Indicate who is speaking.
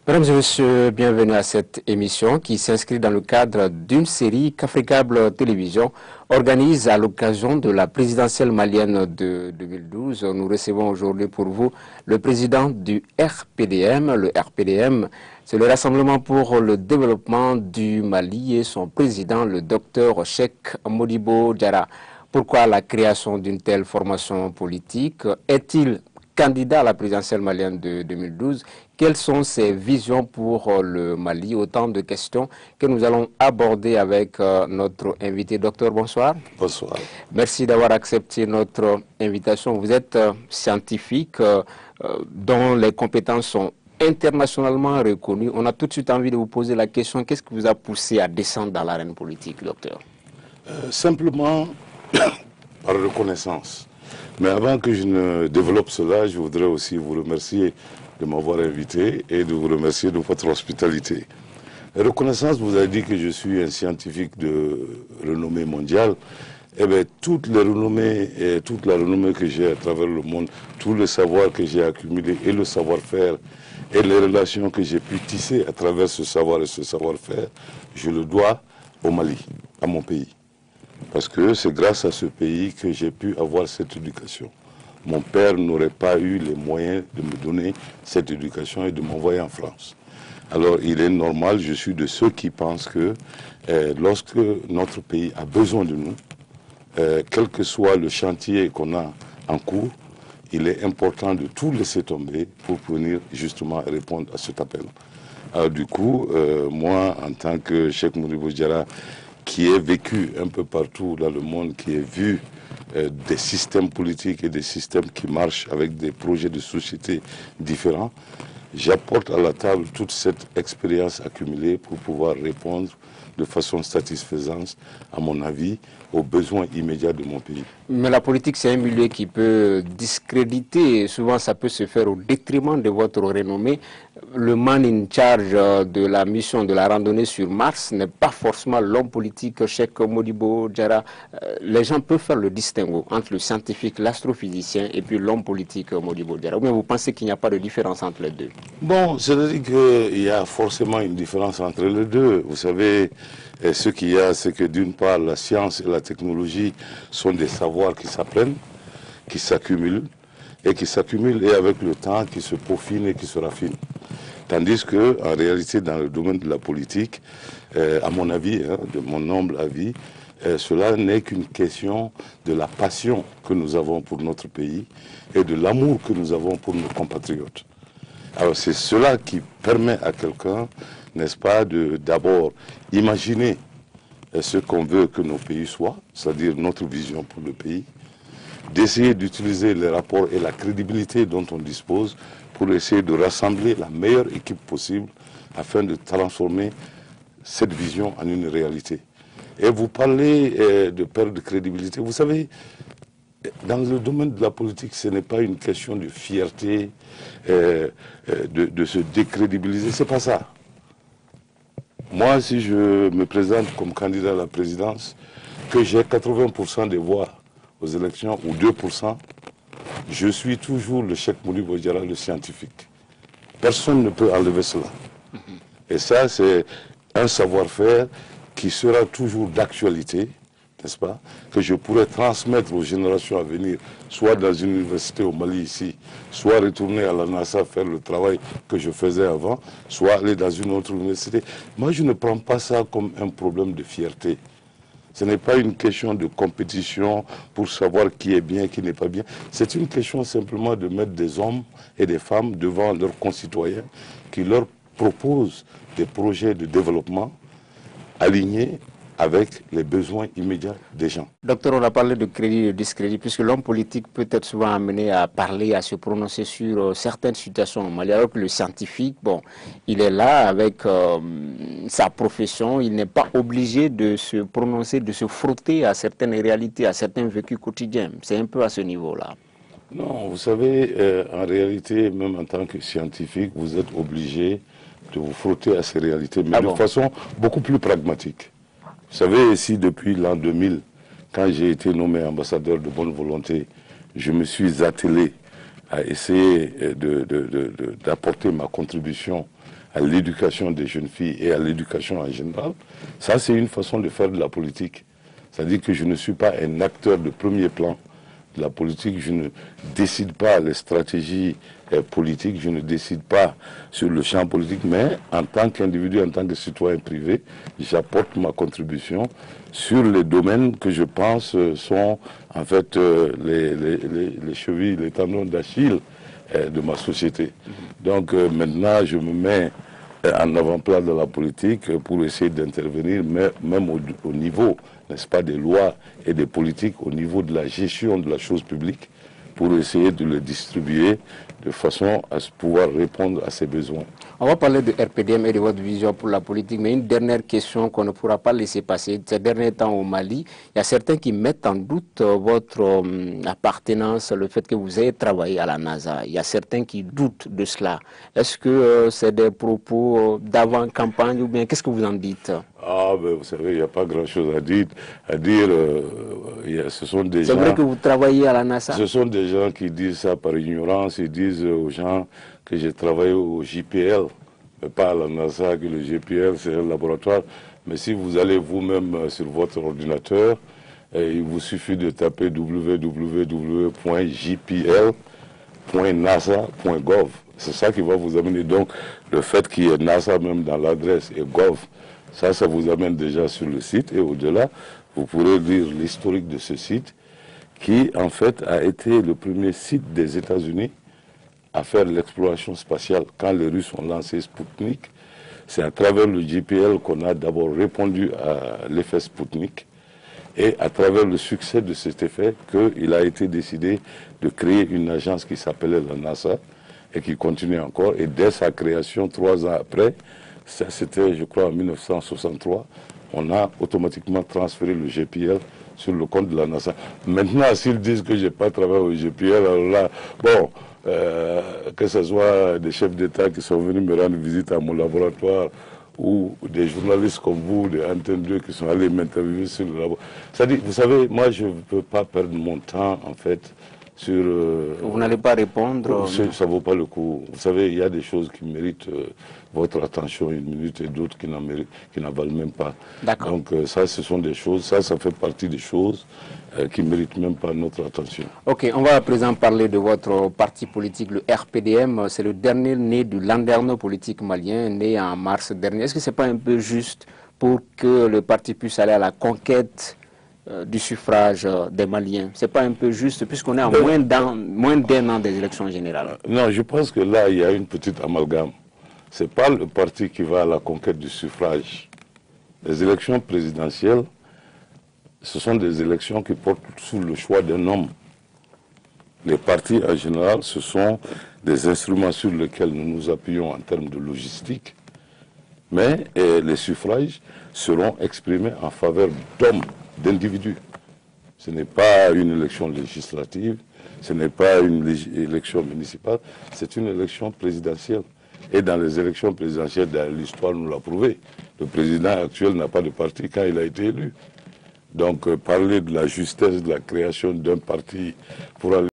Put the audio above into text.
Speaker 1: Mesdames et messieurs, bienvenue à cette émission qui s'inscrit dans le cadre d'une série qu'Africable Télévision organise à l'occasion de la présidentielle malienne de 2012. Nous recevons aujourd'hui pour vous le président du RPDM. Le RPDM, c'est le Rassemblement pour le développement du Mali et son président, le docteur Cheikh Modibo Diarra. Pourquoi la création d'une telle formation politique? Est-il candidat à la présidentielle malienne de 2012, quelles sont ses visions pour le Mali? Autant de questions que nous allons aborder avec notre invité. Docteur, bonsoir.
Speaker 2: Bonsoir.
Speaker 1: Merci d'avoir accepté notre invitation. Vous êtes scientifique dont les compétences sont internationalement reconnues. On a tout de suite envie de vous poser la question, qu'est-ce qui vous a poussé à descendre dans l'arène politique, docteur?
Speaker 2: Simplement par reconnaissance. Mais avant que je ne développe cela, je voudrais aussi vous remercier de m'avoir invité et de vous remercier de votre hospitalité. La reconnaissance, vous avez dit que je suis un scientifique de renommée mondiale. Eh bien, toute la renommée que j'ai à travers le monde, tout le savoir que j'ai accumulé et le savoir-faire et les relations que j'ai pu tisser à travers ce savoir et ce savoir-faire, je le dois au Mali, à mon pays. Parce que c'est grâce à ce pays que j'ai pu avoir cette éducation. Mon père n'aurait pas eu les moyens de me donner cette éducation et de m'envoyer en France. Alors il est normal, je suis de ceux qui pensent que lorsque notre pays a besoin de nous, quel que soit le chantier qu'on a en cours, il est important de tout laisser tomber pour venir justement répondre à cet appel. Alors du coup, moi en tant que Cheikh Modibo Diarra, qui est vécu un peu partout dans le monde, qui a vu des systèmes politiques et des systèmes qui marchent avec des projets de société différents, j'apporte à la table toute cette expérience accumulée pour pouvoir répondre de façon satisfaisante, à mon avis, aux besoins immédiats de mon pays.
Speaker 1: Mais la politique, c'est un milieu qui peut discréditer, et souvent ça peut se faire au détriment de votre renommée. Le man in charge de la mission de la randonnée sur Mars n'est pas forcément l'homme politique Cheikh Modibo Diarra. Les gens peuvent faire le distinguo entre le scientifique, l'astrophysicien et puis l'homme politique Modibo Diarra. Ou bien vous pensez qu'il n'y a pas de différence entre les deux?
Speaker 2: Bon, c'est-à-dire qu'il y a forcément une différence entre les deux. Vous savez, ce qu'il y a, c'est que d'une part, la science et la technologie sont des savoirs qui s'apprennent, qui s'accumulent, et avec le temps, qui se peaufinent et qui se raffinent. Tandis que, en réalité, dans le domaine de la politique, à mon avis, de mon humble avis, cela n'est qu'une question de la passion que nous avons pour notre pays et de l'amour que nous avons pour nos compatriotes. Alors c'est cela qui permet à quelqu'un, n'est-ce pas, de d'abord imaginer ce qu'on veut que nos pays soient, c'est-à-dire notre vision pour le pays, d'essayer d'utiliser les rapports et la crédibilité dont on dispose pour essayer de rassembler la meilleure équipe possible afin de transformer cette vision en une réalité. Et vous parlez de perte de crédibilité. Vous savez, dans le domaine de la politique, ce n'est pas une question de fierté, de se décrédibiliser. C'est pas ça. Moi, si je me présente comme candidat à la présidence, que j'ai 80% des voix aux élections ou 2%, je suis toujours le Cheikh Modibo Diarra, le scientifique. Personne ne peut enlever cela. Et ça, c'est un savoir-faire qui sera toujours d'actualité, n'est-ce pas, que je pourrais transmettre aux générations à venir, soit dans une université au Mali ici, soit retourner à la NASA faire le travail que je faisais avant, soit aller dans une autre université. Moi, je ne prends pas ça comme un problème de fierté. Ce n'est pas une question de compétition pour savoir qui est bien, qui n'est pas bien. C'est une question simplement de mettre des hommes et des femmes devant leurs concitoyens qui leur proposent des projets de développement alignés avec les besoins immédiats des gens.
Speaker 1: Docteur, on a parlé de crédit et de discrédit, puisque l'homme politique peut être souvent amené à parler, à se prononcer sur certaines situations au Mali, alors que le scientifique, bon, il est là avec sa profession, il n'est pas obligé de se prononcer, de se frotter à certaines réalités, à certains vécus quotidiens. C'est un peu à ce niveau-là.
Speaker 2: Non, vous savez, en réalité, même en tant que scientifique, vous êtes obligé de vous frotter à ces réalités, mais de façon beaucoup plus pragmatique. Vous savez, si depuis l'an 2000, quand j'ai été nommé ambassadeur de bonne volonté, je me suis attelé à essayer d'apporter ma contribution à l'éducation des jeunes filles et à l'éducation en général, ça c'est une façon de faire de la politique. C'est-à-dire que je ne suis pas un acteur de premier plan de la politique, je ne décide pas les stratégies politiques, je ne décide pas sur le champ politique, mais en tant qu'individu, en tant que citoyen privé, j'apporte ma contribution sur les domaines que je pense sont en fait les chevilles, les tendons d'Achille de ma société. Donc maintenant, je me mets en avant-plan de la politique pour essayer d'intervenir, même au niveau, n'est-ce pas, des lois et des politiques, au niveau de la gestion de la chose publique, pour essayer de le distribuer de façon à pouvoir répondre à ses besoins.
Speaker 1: On va parler de RPDM et de votre vision pour la politique, mais une dernière question qu'on ne pourra pas laisser passer. Ces derniers temps au Mali, il y a certains qui mettent en doute votre appartenance, le fait que vous ayez travaillé à la NASA. Il y a certains qui doutent de cela. Est-ce que c'est des propos d'avant-campagne ou bien qu'est-ce que vous en dites?
Speaker 2: Ah, ben vous savez, il n'y a pas grand-chose à dire. Ce sont des gens...
Speaker 1: C'est vrai que vous travaillez à la NASA?
Speaker 2: Ce sont des gens qui disent ça par ignorance. Ils disent aux gens que j'ai travaillé au JPL, mais pas à la NASA, que le JPL c'est un laboratoire. Mais si vous allez vous-même sur votre ordinateur, il vous suffit de taper www.jpl.nasa.gov. C'est ça qui va vous amener. Donc, le fait qu'il y ait NASA même dans l'adresse et gov, ça vous amène déjà sur le site. Et au-delà, vous pourrez lire l'historique de ce site, qui en fait a été le premier site des États-Unis à faire l'exploration spatiale. Quand les Russes ont lancé Sputnik, c'est à travers le JPL qu'on a d'abord répondu à l'effet Sputnik, et à travers le succès de cet effet qu'il a été décidé de créer une agence qui s'appelait la NASA et qui continue encore. Et dès sa création, 3 ans après, c'était je crois en 1963, on a automatiquement transféré le JPL sur le compte de la NASA. Maintenant, s'ils disent que je n'ai pas travaillé au JPL, alors là, bon, que ce soit des chefs d'État qui sont venus me rendre visite à mon laboratoire, ou des journalistes comme vous, des Antenne 2 qui sont allés m'interviewer sur le laboratoire. C'est-à-dire, vous savez, moi je ne peux pas perdre mon temps, en fait, sur...
Speaker 1: Vous n'allez pas répondre?
Speaker 2: Ça ne vaut pas le coup. Vous savez, il y a des choses qui méritent votre attention une minute et d'autres qui n'en valent même pas.
Speaker 1: D'accord.
Speaker 2: Donc ça, ce sont des choses, ça fait partie des choses qui ne méritent même pas notre attention.
Speaker 1: Ok, on va à présent parler de votre parti politique, le RPDM. C'est le dernier né du landerneau politique malien, né en mars dernier. Est-ce que ce n'est pas un peu juste pour que le parti puisse aller à la conquête du suffrage des Maliens? C'est pas un peu juste puisqu'on est à moins d'un an des élections générales?
Speaker 2: Non, je pense que là, il y a une petite amalgame. Ce n'est pas le parti qui va à la conquête du suffrage. Les élections présidentielles, ce sont des élections qui portent sous le choix d'un homme. Les partis, en général, ce sont des instruments sur lesquels nous nous appuyons en termes de logistique. Mais les suffrages seront exprimés en faveur d'hommes, d'individus. Ce n'est pas une élection législative, ce n'est pas une élection municipale, c'est une élection présidentielle. Et dans les élections présidentielles, l'histoire nous l'a prouvé. Le président actuel n'a pas de parti quand il a été élu. Donc parler de la justesse de la création d'un parti pour aller